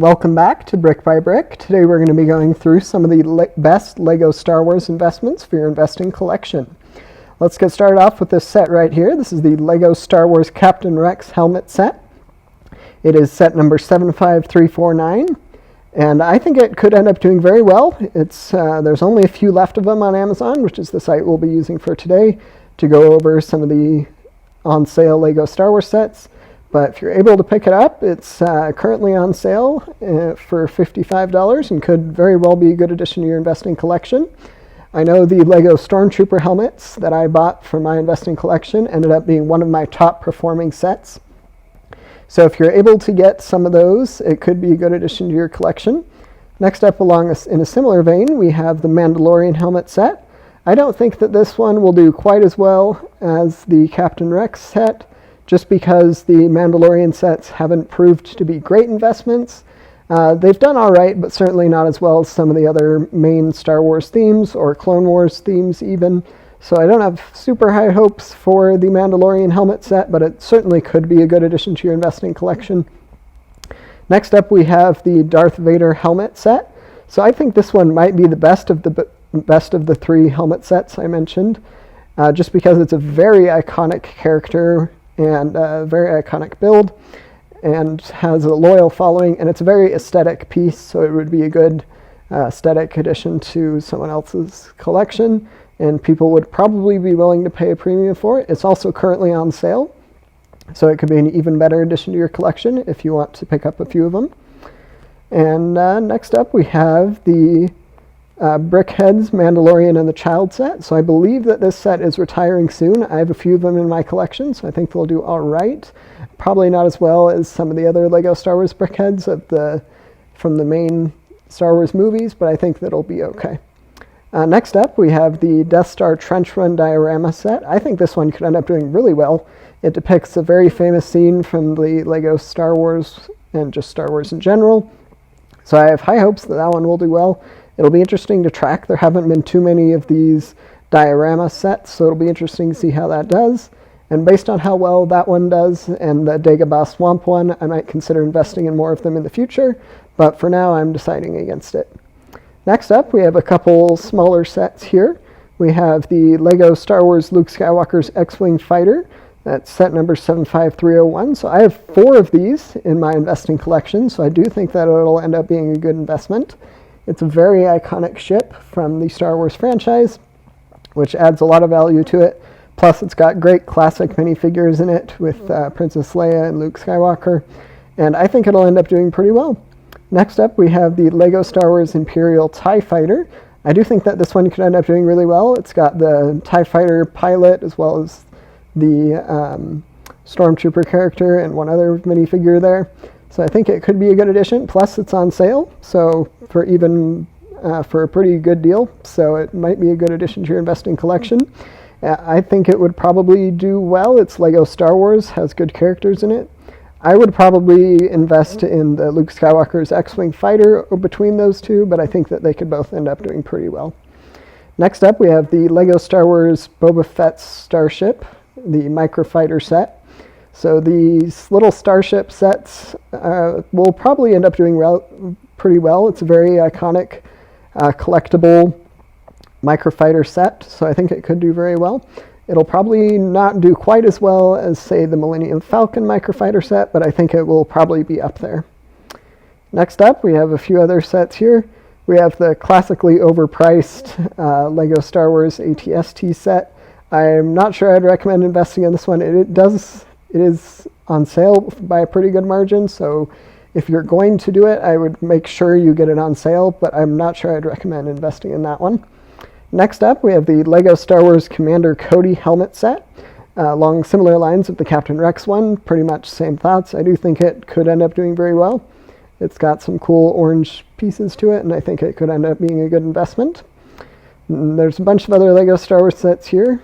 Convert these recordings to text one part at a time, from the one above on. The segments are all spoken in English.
Welcome back to Brick by Brick. Today we're going to be going through some of the best LEGO Star Wars investments for your investing collection. Let's get started off with this set right here. This is the LEGO Star Wars Captain Rex helmet set. It is set number 75349, and I think it could end up doing very well. There's only a few left of them on Amazon, which is the site we'll be using for today to go over some of the on-sale LEGO Star Wars sets. But if you're able to pick it up, it's currently on sale for $55 and could very well be a good addition to your investing collection. I know the LEGO Stormtrooper helmets that I bought for my investing collection ended up being one of my top performing sets. So if you're able to get some of those, it could be a good addition to your collection. Next up in a similar vein, we have the Mandalorian helmet set. I don't think that this one will do quite as well as the Captain Rex set, just because the Mandalorian sets haven't proved to be great investments. They've done all right, but certainly not as well as some of the other main Star Wars themes or Clone Wars themes even. So I don't have super high hopes for the Mandalorian helmet set, but it certainly could be a good addition to your investing collection. Next up, we have the Darth Vader helmet set. So I think this one might be the best of the three helmet sets I mentioned, just because it's a very iconic character and a very iconic build, and has a loyal following, and it's a very aesthetic piece, so it would be a good aesthetic addition to someone else's collection, and people would probably be willing to pay a premium for it. It's also currently on sale, so it could be an even better addition to your collection if you want to pick up a few of them. And next up we have the Brickhead's Mandalorian and the Child set. So I believe that this set is retiring soon. I have a few of them in my collection, so I think they'll do all right. Probably not as well as some of the other LEGO Star Wars Brickheads from the main Star Wars movies, but I think that it'll be okay. Next up, we have the Death Star Trench Run diorama set. I think this one could end up doing really well. It depicts a very famous scene from the LEGO Star Wars and just Star Wars in general. So I have high hopes that that one will do well. It'll be interesting to track. There haven't been too many of these diorama sets, so it'll be interesting to see how that does. And based on how well that one does and the Dagobah Swamp one, I might consider investing in more of them in the future, but for now I'm deciding against it. Next up, we have a couple smaller sets here. We have the LEGO Star Wars Luke Skywalker's X-Wing Fighter. That's set number 75301. So I have 4 of these in my investing collection, so I do think that it'll end up being a good investment. It's a very iconic ship from the Star Wars franchise, which adds a lot of value to it. Plus, it's got great classic minifigures in it with Princess Leia and Luke Skywalker, and I think it'll end up doing pretty well. Next up, we have the LEGO Star Wars Imperial TIE Fighter. I do think that this one could end up doing really well. It's got the TIE Fighter pilot as well as the Stormtrooper character and one other minifigure there. So I think it could be a good addition. Plus, it's on sale, so for a pretty good deal. So it might be a good addition to your investing collection. I think it would probably do well. It's LEGO Star Wars, has good characters in it. I would probably invest in the Luke Skywalker's X-Wing Fighter between those two, but I think that they could both end up doing pretty well. Next up, we have the LEGO Star Wars Boba Fett's Starship, the Microfighter set. So these little starship sets will probably end up doing pretty well. It's a very iconic collectible microfighter set, so I think it could do very well. It'll probably not do quite as well as, say, the Millennium Falcon microfighter set, but I think it will probably be up there. Next up, we have a few other sets here. We have the classically overpriced LEGO Star Wars AT-ST set. I'm not sure I'd recommend investing in this one. It is on sale by a pretty good margin, so if you're going to do it, I would make sure you get it on sale, but I'm not sure I'd recommend investing in that one. Next up, we have the LEGO Star Wars Commander Cody helmet set. Along similar lines of the Captain Rex one, pretty much same thoughts. I do think it could end up doing very well. It's got some cool orange pieces to it, and I think it could end up being a good investment. And there's a bunch of other LEGO Star Wars sets here.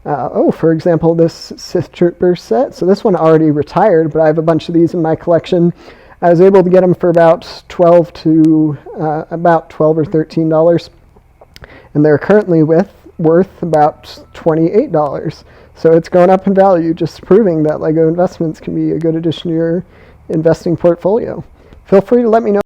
For example, this Sith Trooper set. So this one already retired, but I have a bunch of these in my collection. I was able to get them for about $12 or $13, and they're currently worth about $28. So it's going up in value, just proving that LEGO investments can be a good addition to your investing portfolio. Feel free to let me know